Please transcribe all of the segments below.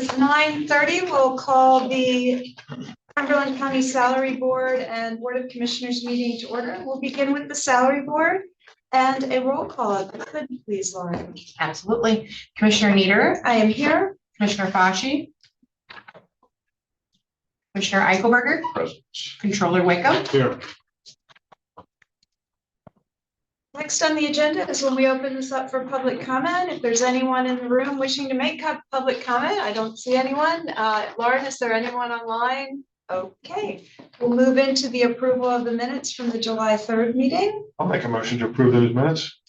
9:30, we'll call the Cumberland County Salary Board and Board of Commissioners meeting to order. We'll begin with the Salary Board and a roll call. If you could, please, Lauren. Absolutely. Commissioner Nieder. I am here. Commissioner Fasci. Commissioner Eichelberger. Present. Controller Waco. Here. Next on the agenda is when we open this up for public comment. If there's anyone in the room wishing to make public comment, I don't see anyone. Lauren, is there anyone online? Okay, we'll move into the approval of the minutes from the July 3rd meeting. I'll make a motion to approve those minutes.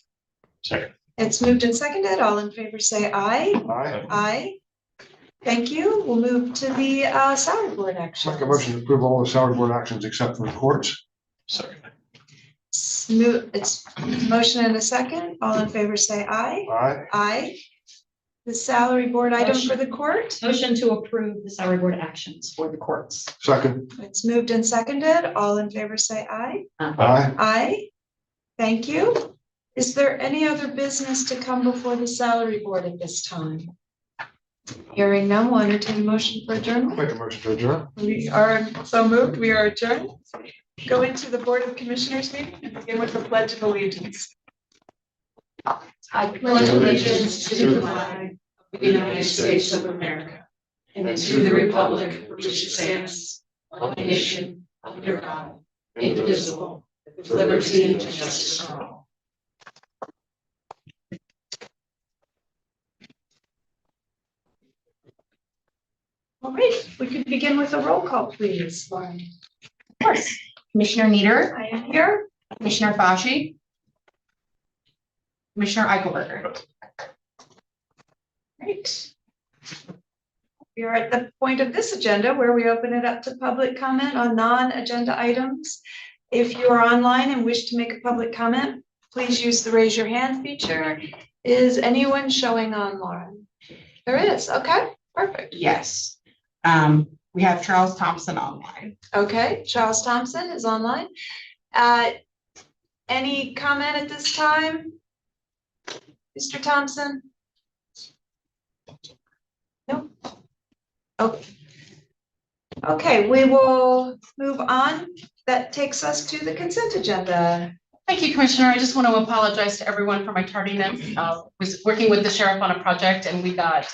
Second. It's moved and seconded. All in favor say aye. Aye. Aye. Thank you. We'll move to the salary board actions. Make a motion to approve all the salary board actions except for reports. Second. It's motion and a second. All in favor say aye. Aye. Aye. The salary board item for the court. Motion to approve the salary board actions for the courts. Second. It's moved and seconded. All in favor say aye. Aye. Aye. Thank you. Is there any other business to come before the salary board at this time? Hearing none, we'll entertain a motion for adjournment. Make a motion to adjourn. We are so moved. We are adjourned. Go into the Board of Commissioners meeting and begin with the Pledge of Allegiance. I pledge allegiance to the flag of the United States of America and to the republic for which it stands, one nation, under God, indivisible, with liberty and justice for all. All right, we could begin with a roll call, please, Lauren. Of course. Commissioner Nieder. I am here. Commissioner Fasci. Commissioner Eichelberger. Great. We are at the point of this agenda where we open it up to public comment on non-agenda items. If you are online and wish to make a public comment, please use the raise your hand feature. Is anyone showing on, Lauren? There is. Okay, perfect. Yes. We have Charles Thompson online. Okay, Charles Thompson is online. Any comment at this time? Mr. Thompson? No. Okay. Okay, we will move on. That takes us to the consent agenda. Thank you, Commissioner. I just want to apologize to everyone for my tardiness. Was working with the sheriff on a project and we got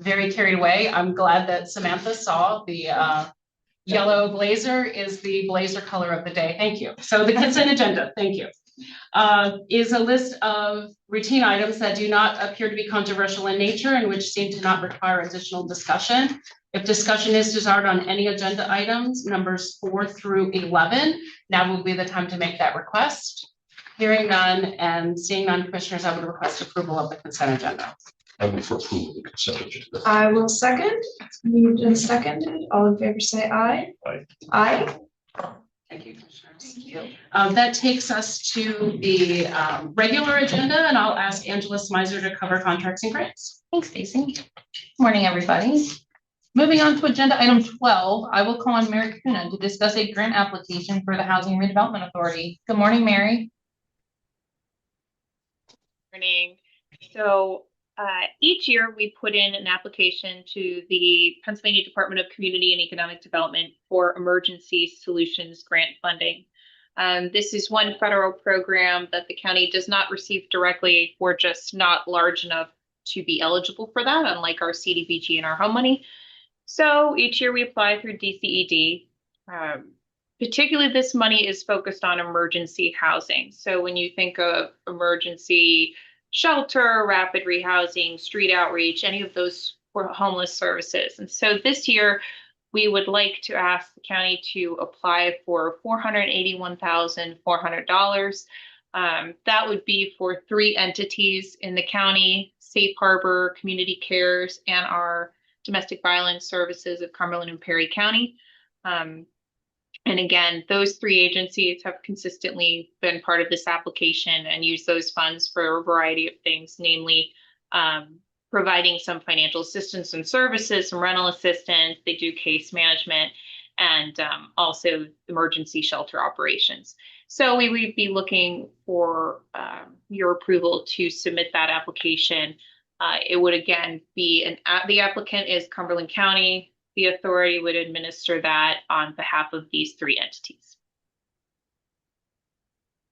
very carried away. I'm glad that Samantha saw the yellow blazer is the blazer color of the day. Thank you. So the consent agenda, thank you, is a list of routine items that do not appear to be controversial in nature and which seem to not require additional discussion. If discussion is desired on any agenda items, numbers 4 through 11, now will be the time to make that request. Hearing none and seeing none, commissioners, I would request approval of the consent agenda. I move for approval of the consent agenda. I will second. It's moved and seconded. All in favor say aye. Aye. Aye. Thank you, commissioners. Thank you. That takes us to the regular agenda, and I'll ask Angela Smizer to cover contracts and grants. Thanks, Stacy. Morning, everybody. Moving on to agenda item 12, I will call on Mary Coonan to discuss a grant application for the Housing Redevelopment Authority. Good morning, Mary. Morning. So each year we put in an application to the Pennsylvania Department of Community and Economic Development for emergency solutions grant funding. This is one federal program that the county does not receive directly. We're just not large enough to be eligible for that, unlike our CDBG and our home money. So each year we apply through DCED. Particularly this money is focused on emergency housing. So when you think of emergency shelter, rapid rehousing, street outreach, any of those for homeless services. And so this year, we would like to ask the county to apply for $481,400. That would be for 3 entities in the county: Safe Harbor, Community Cares, and our domestic violence services of Cumberland and Perry County. And again, those 3 agencies have consistently been part of this application and use those funds for a variety of things, namely providing some financial assistance and services, some rental assistance. They do case management and also emergency shelter operations. So we would be looking for your approval to submit that application It would again be the applicant is Cumberland County. The authority would administer that on behalf of these three entities.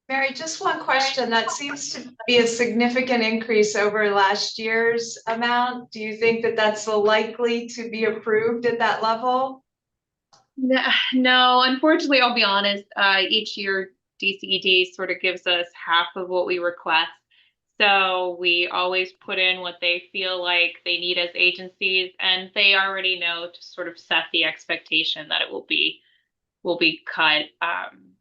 Mary, just one question. That seems to be a significant increase over last year's amount. Do you think that that's likely to be approved at that level? No, unfortunately, I'll be honest. Each year DCED sort of gives us half of what we request. So we always put in what they feel like they need as agencies, and they already know to sort of set the expectation that it will be cut.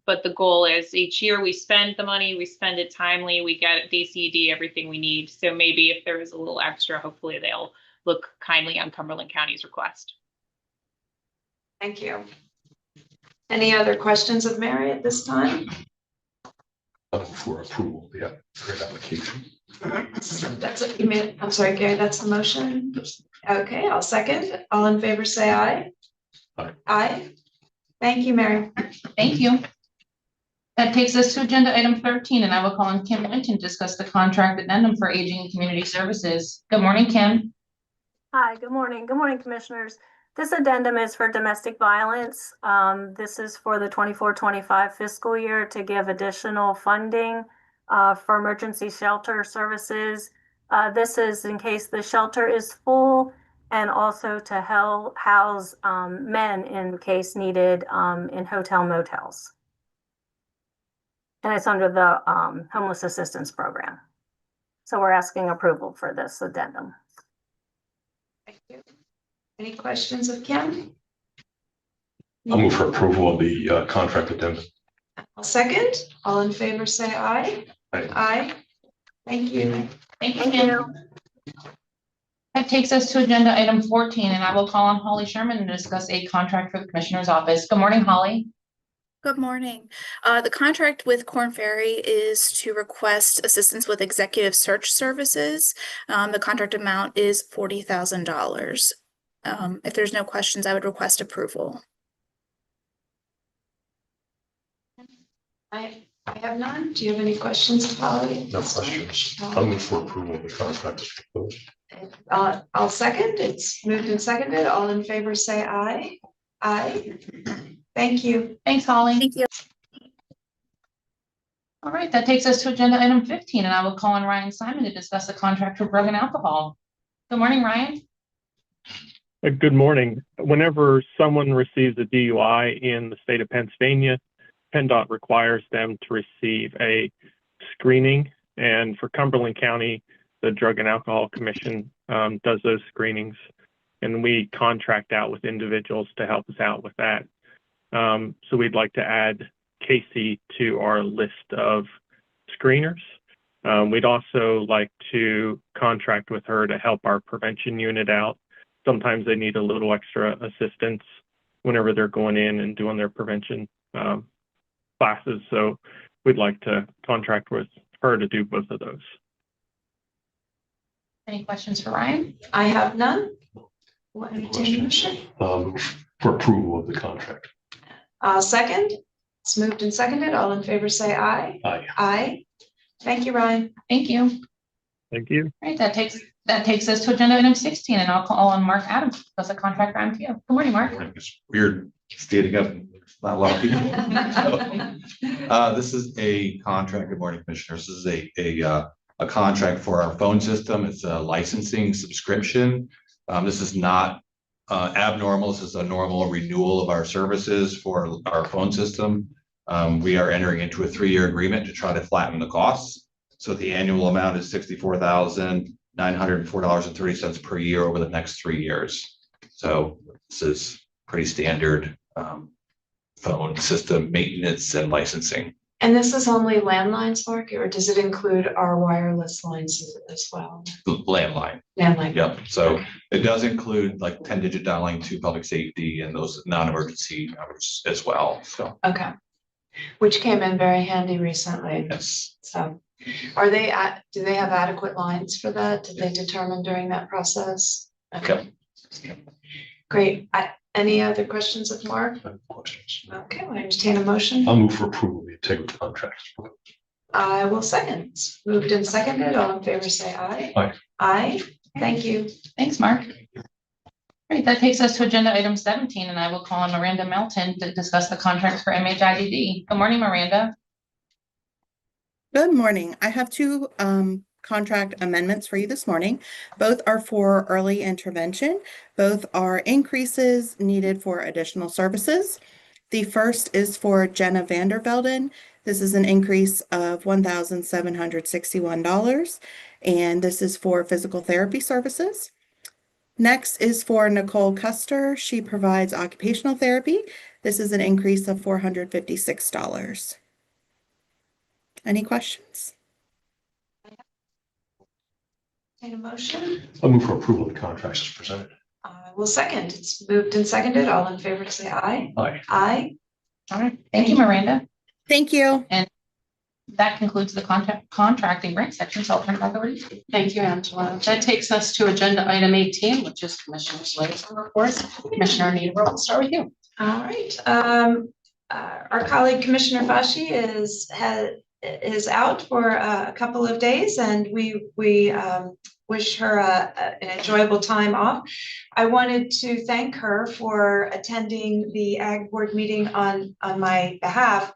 But the goal is each year we spend the money, we spend it timely, we get at DCED everything we need. So maybe if there is a little extra, hopefully they'll look kindly on Cumberland County's request. Thank you. Any other questions of Mary at this time? For approval, yeah, great application. That's what you mean. I'm sorry, Gary, that's the motion. Okay, I'll second. All in favor, say aye. Aye. Aye. Thank you, Mary. Thank you. That takes us to agenda item 13, and I will call on Kim Winton to discuss the contract addendum for aging and community services. Good morning, Kim. Hi, good morning. Good morning, commissioners. This addendum is for domestic violence. This is for the 24-25 fiscal year to give additional funding for emergency shelter services. This is in case the shelter is full, and also to house men in case needed in hotel motels. And it's under the homeless assistance program. So we're asking approval for this addendum. Thank you. Any questions of Kim? I'll move for approval of the contract addendum. I'll second. All in favor, say aye. Aye. Aye. Thank you. Thank you, Thank Kim. you. That takes us to agenda item 14, and I will call on Holly Sherman to discuss a contract for the Commissioner's Office. Good morning, Holly. Good morning. The contract with Korn Ferry is to request assistance with executive search services. The contract amount is $40,000. If there's no questions, I would request approval. I have none. Do you have any questions of Holly? No questions. I'll move for approval of the contract as proposed. I'll second. It's moved and seconded. All in favor, say aye. Aye. Thank you. Thanks, Holly. Thank you. All right, that takes us to agenda item 15, and I will call on Ryan Simon to discuss the contract for drug and alcohol. Good morning, Ryan. Good morning. Whenever someone receives a DUI in the state of Pennsylvania, PennDOT requires them to receive a screening. And for Cumberland County, the Drug and Alcohol Commission does those screenings. And we contract out with individuals to help us out with that. So we'd like to add Casey to our list of screeners. We'd also like to contract with her to help our prevention unit out. Sometimes they need a little extra assistance whenever they're going in and doing their prevention classes. So we'd like to contract with her to do both of those. Any questions for Ryan? I have none. Will entertain a motion. For approval of the contract. Second. It's moved and seconded. All in favor, say aye. Aye. Aye. Thank you, Ryan. Thank you. Thank you. All right, that takes us to agenda item 16, and I'll call on Mark Adams to discuss a contract for MTO. Good morning, Mark. It's weird standing up, not a lot of people. This is a contract, good morning, commissioners. This is a contract for our phone system. It's a licensing subscription. This is not abnormal. This is a normal renewal of our services for our phone system. We are entering into a 3-year agreement to try to flatten the costs. So the annual amount is $64,904.30 per year over the next 3 years. So this is pretty standard phone system maintenance and licensing. And this is only landlines, Mark, or does it include our wireless lines as well? Landline. Landline. Yep. So it does include like 10-digit dialing to public safety and those non-emergency numbers as well. So Okay. Which came in very handy recently. yes. So are they do they have adequate lines for that? Did they determine during that process? Okay. Great. Any other questions of Mark? No questions. Okay, we'll entertain a motion. I'll move for approval of the integrity contract. I will second. Moved and seconded. All in favor, say aye. Aye. Aye. Thank you. Thanks, Mark. All right, that takes us to agenda item 17, and I will call on Miranda Melton to discuss the contracts for MHIDD. Good morning, Miranda. Good morning. I have two contract amendments for you this morning. Both are for early intervention. Both are increases needed for additional services. The first is for Jenna Vandervelden. This is an increase of $1,761, and this is for physical therapy services. Next is for Nicole Custer. She provides occupational therapy. This is an increase of $456. Any questions? Need a motion? I'll move for approval of the contracts as presented. I will second. It's moved and seconded. All in favor, say aye. Aye. Aye. All right, thank you, Miranda. Thank you. That concludes the contracting grant section, so I'll turn it back over to you. Thank you, Angela. That takes us to agenda item 18, which is Commissioner's liaison reports. Commissioner Anita, we'll start with you. All right. Our colleague Commissioner Fashi is out for a couple of days, and we wish her an enjoyable time off. I wanted to thank her for attending the Ag Board meeting on my behalf,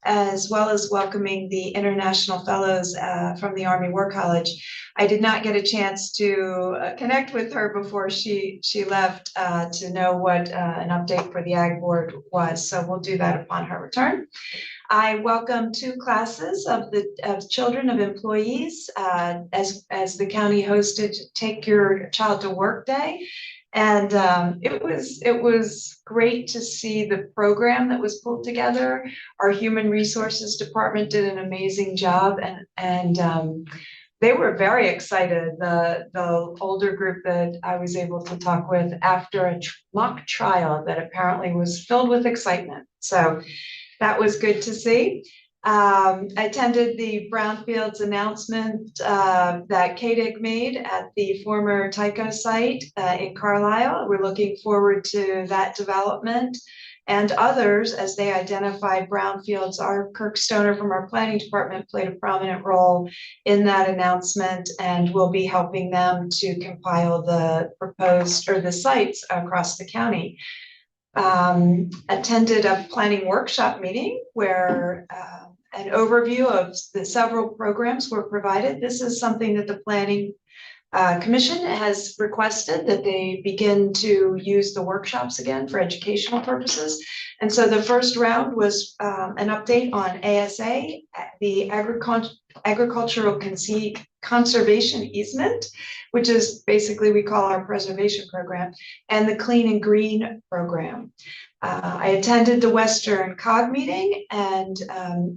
as well as welcoming the International Fellows from the Army War College. I did not get a chance to connect with her before she left to know what an update for the Ag Board was, so we'll do that upon her return. I welcome 2 classes of children of employees as the county hosted Take Your Child to Work Day. And it was great to see the program that was pulled together. Our Human Resources Department did an amazing job, and they were very excited. The older group that I was able to talk with after a mock trial that apparently was filled with excitement. So that was good to see. I attended the Brownfields announcement that KDIG made at the former Tyco site in Carlisle. We're looking forward to that development and others as they identified brownfields. Our Kirk Stoner from our planning department played a prominent role in that announcement, and will be helping them to compile the proposed or the sites across the county. Attended a planning workshop meeting where an overview of the several programs were provided. This is something that the Planning Commission has requested, that they begin to use the workshops again for educational purposes. And so the first round was an update on ASA, the agricultural conservation easement, which is basically we call our preservation program, and the Clean and Green program. I attended the Western COG meeting, and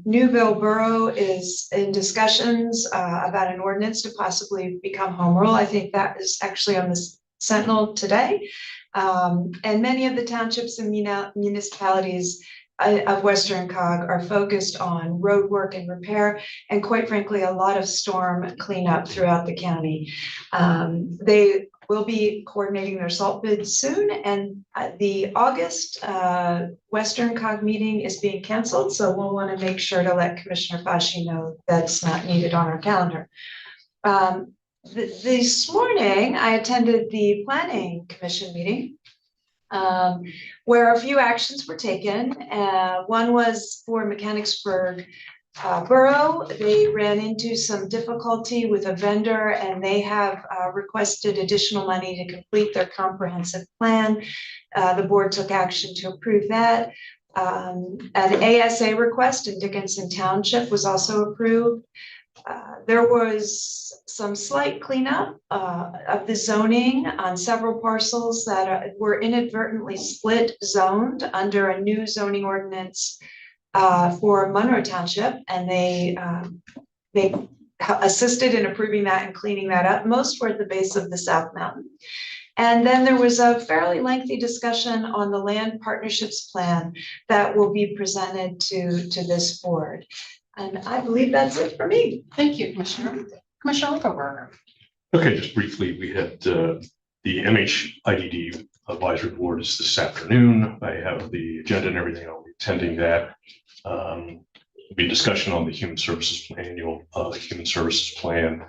Newville Borough is in discussions about an ordinance to possibly become home rule. I think that is actually on the Sentinel today. And many of the townships and municipalities of Western COG are focused on road work and repair, and quite frankly, a lot of storm cleanup throughout the county. They will be coordinating their salt bids soon, and the August Western COG meeting is being canceled, so we'll want to make sure to let Commissioner Fashi know that's not needed on our calendar. This morning, I attended the Planning Commission meeting, where a few actions were taken. One was for Mechanicsburg Borough. They ran into some difficulty with a vendor, and they have requested additional money to complete their comprehensive plan. The board took action to approve that. An ASA request in Dickinson Township was also approved. There was some slight cleanup of the zoning on several parcels that were inadvertently split zoned under a new zoning ordinance for Monroe Township, and they assisted in approving that and cleaning that up. Most were at the base of the South Mountain. And then there was a fairly lengthy discussion on the land partnerships plan that will be presented to this board. And I believe that's it for me. Thank you, Commissioner. Commissioner Lickleberger. Okay, just briefly, we had the MHIDD advisory board is this afternoon. I have the agenda and everything. I'll be attending that. There'll be discussion on the human services plan, human services plan.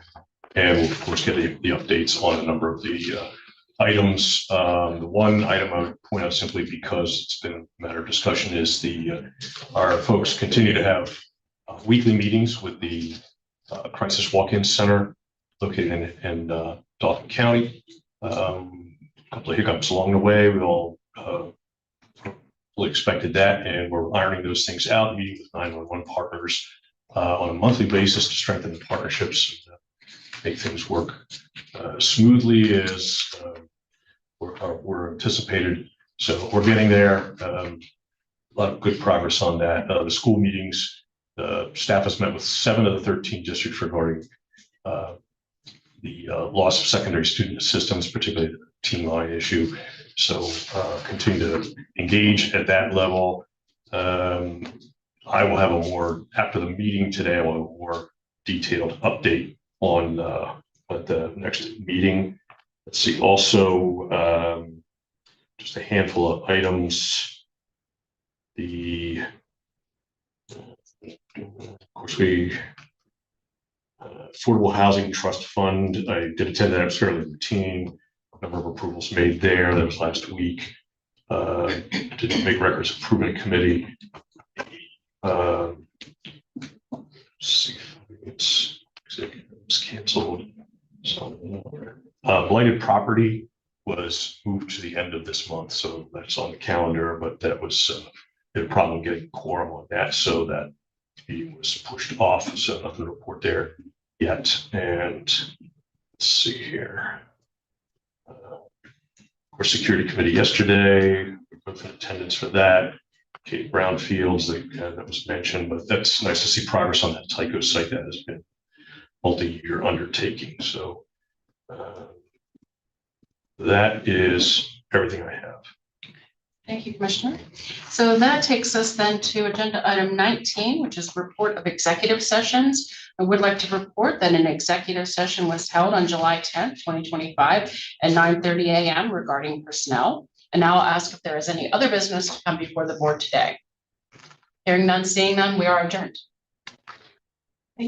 And we'll of course get the updates on a number of the items. The one item I would point out simply because it's been a matter of discussion is our folks continue to have weekly meetings with the Crisis Walk-In Center located in Dauphin County. A couple of hiccups along the way. We all fully expected that, and we're ironing those things out, meeting with 911 partners on a monthly basis to strengthen the partnerships and make things work smoothly as we're anticipated. So we're getting there. A lot of good progress on that. The school meetings, staff has met with 7 of the 13 districts regarding the loss of secondary student assistance, particularly the teen line issue. So continue to engage at that level. I will have after the meeting today, I will have a more detailed update on at the next meeting. Let's see, also just a handful of items. Of course, Affordable Housing Trust Fund, I did attend that. It was fairly routine. A number of approvals made there. That was last week. Did make records improvement committee. See, it's canceled. So, blighted property was moved to the end of this month, so that's on the calendar. But that was a problem getting quorum on that, so that meeting was pushed off. So nothing to report there yet. And let's see here. Our security committee yesterday, both in attendance for that. Kate Brownfields, that was mentioned, but that's nice to see progress on that Tyco site. That has been multi-year undertaking. So that is everything I have. Thank you, Commissioner. So that takes us then to agenda item 19, which is report of executive sessions. I would like to report that an executive session was held on July 10th, 2025 at 9:30 a.m. regarding personnel. And now I'll ask if there is any other business to come before the board today. Hearing none, seeing none, we are adjourned.